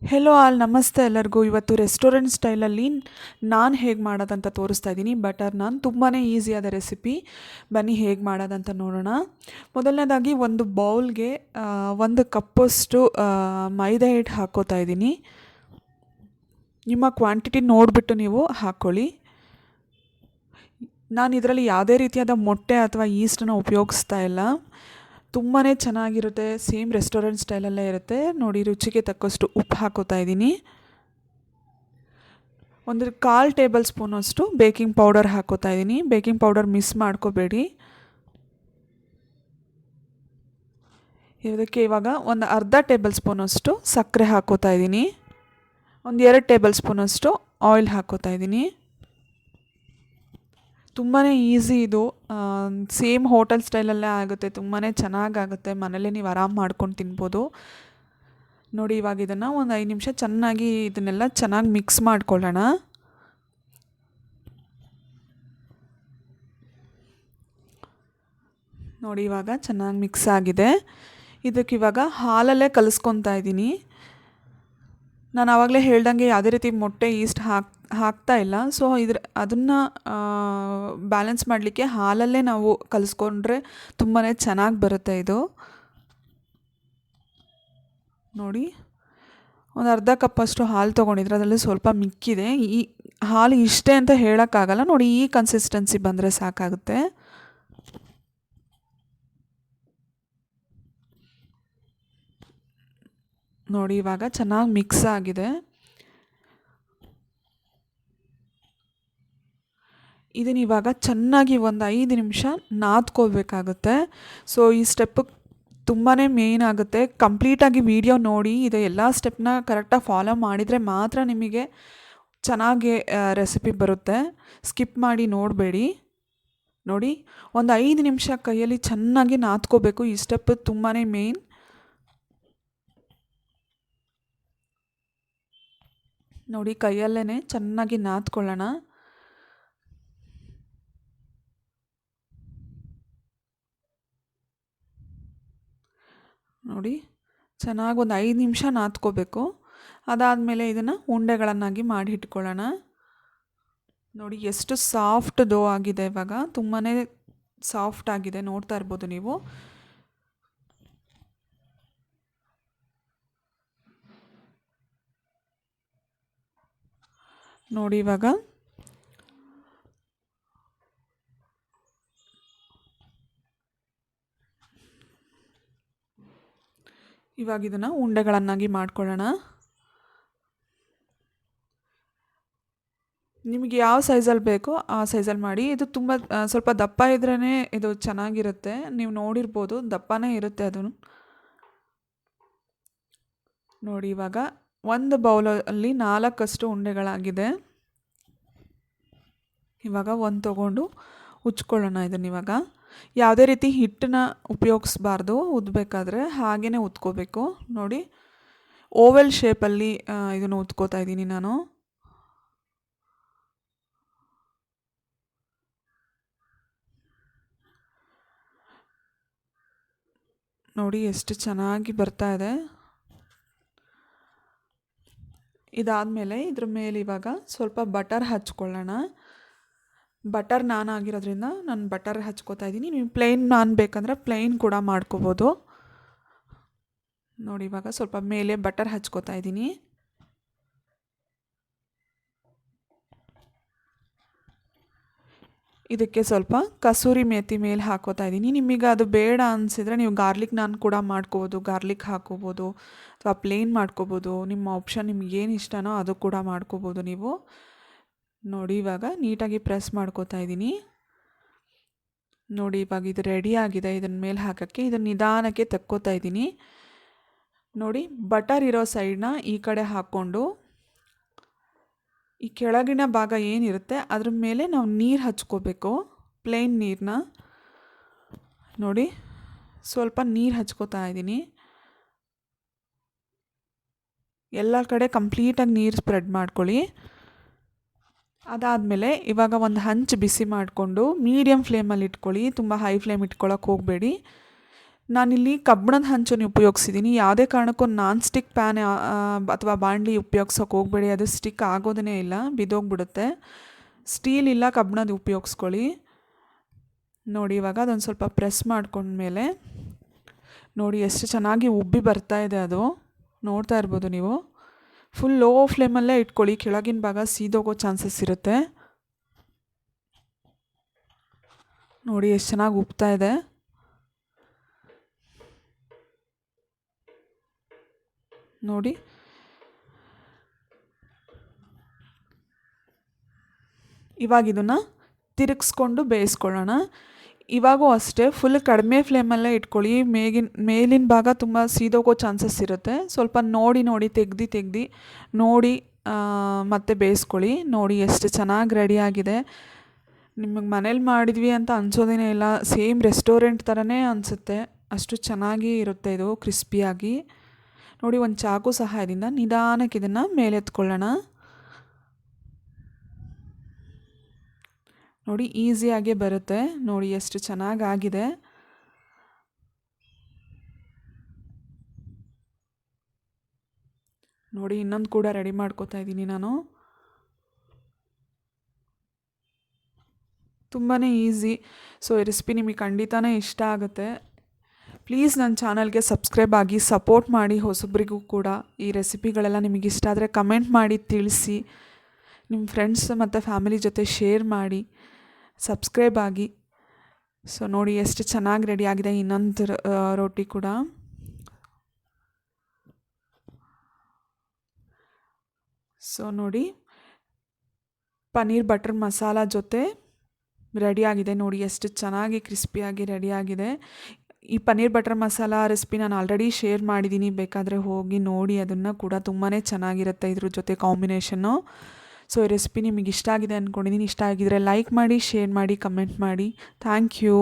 Hello all ನಮಸ್ತೆ ಎಲ್ಲರಿಗೂ. ಇವತ್ತು ರೆಸ್ಟೋರೆಂಟ್ ಸ್ಟೈಲಲ್ಲಿ ನಾನು ಹೇಗೆ ಮಾಡೋದಂತ ತೋರಿಸ್ತಾ ಇದ್ದೀನಿ. ಬಟರ್ ನಾನ್ ತುಂಬಾ ಈಸಿಯಾದ ರೆಸಿಪಿ. ಬನ್ನಿ ಹೇಗೆ ಮಾಡೋದಂತ ನೋಡೋಣ. ಮೊದಲನೇದಾಗಿ ಒಂದು ಬೌಲ್ಗೆ 1 ಕಪ್ಪಷ್ಟು ಮೈದಾ ಹಿಟ್ಟು ಹಾಕ್ಕೋತಾ ಇದ್ದೀನಿ. ನಿಮ್ಮ ಕ್ವಾಂಟಿಟಿ ನೋಡಿಬಿಟ್ಟು ನೀವು ಹಾಕ್ಕೊಳ್ಳಿ. ನಾನು ಇದರಲ್ಲಿ ಯಾವುದೇ ರೀತಿಯಾದ ಮೊಟ್ಟೆ ಅಥವಾ ಈಸ್ಟನ್ನು ಉಪಯೋಗಿಸ್ತಾ ಇಲ್ಲ. ತುಂಬಾ ಚೆನ್ನಾಗಿರುತ್ತೆ, ಸೇಮ್ ರೆಸ್ಟೋರೆಂಟ್ ಸ್ಟೈಲಲ್ಲೇ ಇರುತ್ತೆ. ನೋಡಿ, ರುಚಿಗೆ ತಕ್ಕಷ್ಟು ಉಪ್ಪು ಹಾಕೋತಾ ಇದ್ದೀನಿ. 1/4 ಟೇಬಲ್ ಸ್ಪೂನಷ್ಟು ಬೇಕಿಂಗ್ ಪೌಡರ್ ಹಾಕೋತಾ ಇದ್ದೀನಿ. ಬೇಕಿಂಗ್ ಪೌಡರ್ ಮಿಸ್ ಮಾಡ್ಕೋಬೇಡಿ. ಇದಕ್ಕೆ ಇವಾಗ ಅರ್ಧ ಟೇಬಲ್ ಸ್ಪೂನಷ್ಟು ಸಕ್ಕರೆ ಹಾಕೋತಾ ಇದ್ದೀನಿ. 2 ಟೇಬಲ್ ಸ್ಪೂನಷ್ಟು ಆಯಿಲ್ ಹಾಕೋತಾ ಇದ್ದೀನಿ. ತುಂಬಾ ಈಸಿ ಇದು. ಸೇಮ್ ಹೋಟೆಲ್ ಸ್ಟೈಲಲ್ಲೇ ಆಗುತ್ತೆ. ತುಂಬಾ ಚೆನ್ನಾಗಾಗುತ್ತೆ. ಮನೇಲೇ ನೀವು ಆರಾಮ್ ಮಾಡ್ಕೊಂಡು ತಿನ್ಬೋದು. ನೋಡಿ, ಇವಾಗ ಇದನ್ನು 5 ನಿಮಿಷ ಚೆನ್ನಾಗಿ ಇದನ್ನೆಲ್ಲ ಚೆನ್ನಾಗಿ ಮಿಕ್ಸ್ ಮಾಡ್ಕೊಳ್ಳೋಣ. ನೋಡಿ, ಇವಾಗ ಚೆನ್ನಾಗಿ ಮಿಕ್ಸ್ ಆಗಿದೆ. ಇದಕ್ಕಿವಾಗ ಹಾಲಲ್ಲೇ ಕಲಿಸ್ಕೊತಾ ಇದ್ದೀನಿ. ನಾನು ಆವಾಗಲೇ ಹೇಳ್ದಂಗೆ ಯಾವುದೇ ರೀತಿ ಮೊಟ್ಟೆ ಈಸ್ಟ್ ಹಾಕ್ತಾ ಇಲ್ಲ. ಸೊ ಅದನ್ನು ಬ್ಯಾಲೆನ್ಸ್ ಮಾಡಲಿಕ್ಕೆ ಹಾಲಲ್ಲೇ ನಾವು ಕಲಿಸ್ಕೊಂಡ್ರೆ ತುಂಬಾ ಚೆನ್ನಾಗಿ ಬರುತ್ತೆ ಇದು. ನೋಡಿ, ಅರ್ಧ ಕಪ್ಪಷ್ಟು ಹಾಲು ತೊಗೊಂಡಿದ್ರೆ ಅದರಲ್ಲಿ ಸ್ವಲ್ಪ ಮಿಕ್ಕಿದೆ. ಈ ಹಾಲು ಇಷ್ಟೇ ಅಂತ ಹೇಳೋಕ್ಕಾಗಲ್ಲ. ನೋಡಿ, ಈ ಕನ್ಸಿಸ್ಟೆನ್ಸಿ ಬಂದರೆ ಸಾಕಾಗುತ್ತೆ. ನೋಡಿ, ಇವಾಗ ಚೆನ್ನಾಗಿ ಮಿಕ್ಸ್ ಆಗಿದೆ. ಇದನ್ನ ಇವಾಗ ಚೆನ್ನಾಗಿ 5 ನಿಮಿಷ ನಾದ್ಕೋಬೇಕಾಗುತ್ತೆ. ಸೊ ಈ ಸ್ಟೆಪ್ ತುಂಬಾ ಮೇಯ್ನ್ ಆಗುತ್ತೆ. ಕಂಪ್ಲೀಟಾಗಿ ವಿಡಿಯೋ ನೋಡಿ, ಇದು ಎಲ್ಲ ಸ್ಟೆಪ್ನ ಕರೆಕ್ಟಾಗಿ ಫಾಲೋ ಮಾಡಿದರೆ ಮಾತ್ರ ನಿಮಗೆ ಚೆನ್ನಾಗಿ ರೆಸಿಪಿ ಬರುತ್ತೆ. ಸ್ಕಿಪ್ ಮಾಡಿ ನೋಡಬೇಡಿ. ನೋಡಿ, 5 ನಿಮಿಷ ಕೈಯಲ್ಲಿ ಚೆನ್ನಾಗಿ ನಾದ್ಕೋಬೇಕು. ಈ ಸ್ಟೆಪ್ ತುಂಬಾ ಮೇಯ್ನ್. ನೋಡಿ, ಕೈಯಲ್ಲೇ ಚೆನ್ನಾಗಿ ನಾದ್ಕೊಳ್ಳೋಣ. ನೋಡಿ, ಚೆನ್ನಾಗಿ 5 ನಿಮಿಷ ನಾದ್ಕೋಬೇಕು. ಅದಾದಮೇಲೆ ಇದನ್ನು ಉಂಡೆಗಳನ್ನಾಗಿ ಮಾಡಿ ಇಟ್ಕೊಳ್ಳೋಣ. ನೋಡಿ, ಎಷ್ಟು ಸಾಫ್ಟ್ ಡೋ ಆಗಿದೆ. ಇವಾಗ ತುಂಬಾ ಸಾಫ್ಟ್ ಆಗಿದೆ, ನೋಡ್ತಾ ಇರ್ಬೋದು ನೀವು. ನೋಡಿ, ಇವಾಗ ಇದನ್ನು ಉಂಡೆಗಳನ್ನಾಗಿ ಮಾಡ್ಕೊಳ್ಳೋಣ. ನಿಮಗೆ ಯಾವ ಸೈಜಲ್ಲಿ ಬೇಕೋ ಆ ಸೈಜಲ್ಲಿ ಮಾಡಿ. ಇದು ತುಂಬ ಸ್ವಲ್ಪ ದಪ್ಪ ಇದ್ರೇ ಇದು ಚೆನ್ನಾಗಿರುತ್ತೆ. ನೀವು ನೋಡಿರ್ಬೋದು, ದಪ್ಪನೇ ಇರುತ್ತೆ ಅದು. ನೋಡಿ, ಇವಾಗ ಒಂದು ಬೌಲಲ್ಲಿ 4 ಉಂಡೆಗಳಾಗಿದೆ. ಇವಾಗ ಒಂದು ತೊಗೊಂಡು ಉಚ್ಕೊಳ್ಳೋಣ. ಇದನ್ನಿವಾಗ ಯಾವುದೇ ರೀತಿ ಹಿಟ್ಟನ್ನ ಉಪಯೋಗಿಸ್ಬಾರ್ದು. ಉದ್ಬೇಕಾದ್ರೆ ಹಾಗೇ ಉತ್ಕೋಬೇಕು. ನೋಡಿ, ಓವೆಲ್ ಶೇಪಲ್ಲಿ ಇದನ್ನು ಉತ್ಕೋತಾ ಇದ್ದೀನಿ ನಾನು. ನೋಡಿ, ಎಷ್ಟು ಚೆನ್ನಾಗಿ ಬರ್ತಾ ಇದೆ. ಇದಾದಮೇಲೆ ಇದ್ರ ಮೇಲೆ ಇವಾಗ ಸ್ವಲ್ಪ ಬಟರ್ ಹಚ್ಕೊಳ್ಳೋಣ. ಬಟರ್ ನಾನ್ ಆಗಿರೋದ್ರಿಂದ ನಾನು ಬಟರ್ ಹಚ್ಕೋತಾ ಇದ್ದೀನಿ. ನೀವು ಪ್ಲೇನ್ ನಾನ್ ಬೇಕಂದರೆ ಪ್ಲೇನ್ ಕೂಡ ಮಾಡ್ಕೋಬೋದು. ನೋಡಿ, ಇವಾಗ ಸ್ವಲ್ಪ ಮೇಲೆ ಬಟರ್ ಹಚ್ಕೋತಾ ಇದ್ದೀನಿ. ಇದಕ್ಕೆ ಸ್ವಲ್ಪ ಕಸೂರಿ ಮೇಥಿ ಮೇಲೆ ಹಾಕೋತಾ ಇದ್ದೀನಿ. ನಿಮಗೆ ಅದು ಬೇಡ ಅನಿಸಿದರೆ ನೀವು ಗಾರ್ಲಿಕ್ ನಾನ್ ಕೂಡ ಮಾಡ್ಕೋಬೋದು. ಗಾರ್ಲಿಕ್ ಹಾಕೋಬೋದು ಅಥವಾ ಪ್ಲೇನ್ ಮಾಡ್ಕೋಬೋದು. ನಿಮ್ಮ ಆಪ್ಷನ್, ನಿಮಗೇನು ಇಷ್ಟನೋ ಅದು ಕೂಡ ಮಾಡ್ಕೋಬೋದು ನೀವು. ನೋಡಿ, ಇವಾಗ ನೀಟಾಗಿ ಪ್ರೆಸ್ ಮಾಡ್ಕೋತಾ ಇದ್ದೀನಿ. ನೋಡಿ, ಇವಾಗ ಇದು ರೆಡಿ ಆಗಿದೆ. ಇದನ್ನ ಮೇಲೆ ಹಾಕೋಕ್ಕೆ ಇದನ್ನು ನಿಧಾನಕ್ಕೆ ತಕ್ಕೋತಾ ಇದ್ದೀನಿ. ನೋಡಿ, ಬಟರ್ ಇರೋ ಸೈಡನ್ನ ಈ ಕಡೆ ಹಾಕ್ಕೊಂಡು ಈ ಕೆಳಗಿನ ಭಾಗ ಏನಿರುತ್ತೆ ಅದ್ರ ಮೇಲೆ ನಾವು ನೀರು ಹಚ್ಕೋಬೇಕು. ಪ್ಲೇನ್ ನೀರನ್ನ ನೋಡಿ, ಸ್ವಲ್ಪ ನೀರು ಹಚ್ಕೋತಾ ಇದ್ದೀನಿ. ಎಲ್ಲ ಕಡೆ ಕಂಪ್ಲೀಟಾಗಿ ನೀರು ಸ್ಪ್ರೆಡ್ ಮಾಡ್ಕೊಳ್ಳಿ. ಅದಾದಮೇಲೆ ಇವಾಗ ಒಂದು ಹಂಚು ಬಿಸಿ ಮಾಡಿಕೊಂಡು ಮೀಡಿಯಮ್ ಫ್ಲೇಮಲ್ಲಿ ಇಟ್ಕೊಳ್ಳಿ. ತುಂಬ ಹೈ ಫ್ಲೇಮ್ ಇಟ್ಕೊಳ್ಳೋಕೆ ಹೋಗಬೇಡಿ. ನಾನಿಲ್ಲಿ ಕಬ್ಬಿಣದ ಹಂಚನ್ನು ಉಪಯೋಗಿಸಿದ್ದೀನಿ. ಯಾವುದೇ ಕಾರಣಕ್ಕೂ ನಾನ್ ಸ್ಟಿಕ್ ಪ್ಯಾನ್ ಅಥವಾ ಬಾಣಲಿ ಉಪಯೋಗ್ಸೋಕೆ ಹೋಗಬೇಡಿ, ಅದು ಸ್ಟಿಕ್ ಆಗೋದೇ ಇಲ್ಲ, ಬಿದ್ದೋಗ್ಬಿಡುತ್ತೆ. ಸ್ಟೀಲ್ ಇಲ್ಲ ಕಬ್ಬಿಣದ ಉಪಯೋಗಿಸ್ಕೊಳ್ಳಿ. ನೋಡಿ ಇವಾಗ ಅದೊಂದು ಸ್ವಲ್ಪ ಪ್ರೆಸ್ ಮಾಡ್ಕೊಂಡ್ಮೇಲೆ ನೋಡಿ ಎಷ್ಟು ಚೆನ್ನಾಗಿ ಉಬ್ಬಿ ಬರ್ತಾ ಇದೆ, ಅದು ನೋಡ್ತಾ ಇರ್ಬೋದು ನೀವು. ಫುಲ್ ಲೋ ಫ್ಲೇಮಲ್ಲೇ ಇಟ್ಕೊಳ್ಳಿ, ಕೆಳಗಿನ ಭಾಗ ಸೀದೋಗೋ ಚಾನ್ಸಸ್ ಇರುತ್ತೆ. ನೋಡಿ ಎಷ್ಟು ಚೆನ್ನಾಗಿ ಉಬ್ತಾ ಇದೆ. ನೋಡಿ ಇವಾಗ ಇದನ್ನು ತಿರುಗಿಸ್ಕೊಂಡು ಬೇಯಿಸ್ಕೊಳ್ಳೋಣ. ಇವಾಗೂ ಅಷ್ಟೇ ಫುಲ್ ಕಡಿಮೆ ಫ್ಲೇಮಲ್ಲೇ ಇಟ್ಕೊಳ್ಳಿ. ಮೇಲಿನ ಭಾಗ ತುಂಬ ಸೀದೋಗೋ ಚಾನ್ಸಸ್ ಇರುತ್ತೆ. ಸ್ವಲ್ಪ ನೋಡಿ ತೆಗ್ದು ನೋಡಿ ಮತ್ತೆ ಬೇಯಿಸ್ಕೊಳ್ಳಿ. ನೋಡಿ ಎಷ್ಟು ಚೆನ್ನಾಗಿ ರೆಡಿಯಾಗಿದೆ. ನಿಮಗೆ ಮನೇಲಿ ಮಾಡಿದ್ವಿ ಅಂತ ಅನ್ಸೋದೇ ಇಲ್ಲ, ಸೇಮ್ ರೆಸ್ಟೋರೆಂಟ್ ಥರನೇ ಅನಿಸುತ್ತೆ, ಅಷ್ಟು ಚೆನ್ನಾಗಿ ಇರುತ್ತೆ ಇದು ಕ್ರಿಸ್ಪಿಯಾಗಿ. ನೋಡಿ ಒಂದು ಚಾಕು ಸಹಾಯದಿಂದ ನಿಧಾನಕ್ಕೆ ಇದನ್ನು ಮೇಲೆತ್ಕೊಳ್ಳೋಣ. ನೋಡಿ ಈಸಿಯಾಗೇ ಬರುತ್ತೆ. ನೋಡಿ ಎಷ್ಟು ಚೆನ್ನಾಗಾಗಿದೆ. ನೋಡಿ ಇನ್ನೊಂದು ಕೂಡ ರೆಡಿ ಮಾಡ್ಕೋತಾ ಇದ್ದೀನಿ ನಾನು. ತುಂಬಾ ಈಸಿ. ಸೊ ಈ ರೆಸಿಪಿ ನಿಮಗೆ ಖಂಡಿತನೇ ಇಷ್ಟ ಆಗುತ್ತೆ. ಪ್ಲೀಸ್ ನನ್ನ ಚಾನಲ್ಗೆ ಸಬ್ಸ್ಕ್ರೈಬ್ ಆಗಿ ಸಪೋರ್ಟ್ ಮಾಡಿ. ಹೊಸಬ್ರಿಗೂ ಕೂಡ ಈ ರೆಸಿಪಿಗಳೆಲ್ಲ ನಿಮಗೆ ಇಷ್ಟ ಆದರೆ ಕಮೆಂಟ್ ಮಾಡಿ ತಿಳಿಸಿ. ನಿಮ್ಮ ಫ್ರೆಂಡ್ಸ್ ಮತ್ತು ಫ್ಯಾಮಿಲಿ ಜೊತೆ ಶೇರ್ ಮಾಡಿ, ಸಬ್ಸ್ಕ್ರೈಬ್ ಆಗಿ. ಸೊ ನೋಡಿ ಎಷ್ಟು ಚೆನ್ನಾಗಿ ರೆಡಿ ಆಗಿದೆ ಇನ್ನೊಂದು ರೋಟಿ ಕೂಡ. ಸೊ ನೋಡಿ ಪನ್ನೀರ್ ಬಟರ್ ಮಸಾಲ ಜೊತೆ ರೆಡಿಯಾಗಿದೆ. ನೋಡಿ ಎಷ್ಟು ಚೆನ್ನಾಗಿ ಕ್ರಿಸ್ಪಿಯಾಗಿ ರೆಡಿಯಾಗಿದೆ. ಈ ಪನ್ನೀರ್ ಬಟರ್ ಮಸಾಲ ರೆಸಿಪಿ ನಾನು ಆಲ್ರೆಡಿ ಶೇರ್ ಮಾಡಿದ್ದೀನಿ, ಬೇಕಾದರೆ ಹೋಗಿ ನೋಡಿ ಅದನ್ನು ಕೂಡ. ತುಂಬಾ ಚೆನ್ನಾಗಿರುತ್ತೆ ಇದ್ರ ಜೊತೆ ಕಾಂಬಿನೇಷನ್ನು. ಸೊ ಈ ರೆಸಿಪಿ ನಿಮಗೆ ಇಷ್ಟ ಆಗಿದೆ ಅಂದ್ಕೊಂಡಿದ್ದೀನಿ. ಇಷ್ಟ ಆಗಿದರೆ ಲೈಕ್ ಮಾಡಿ, ಶೇರ್ ಮಾಡಿ, ಕಮೆಂಟ್ ಮಾಡಿ. Thank you.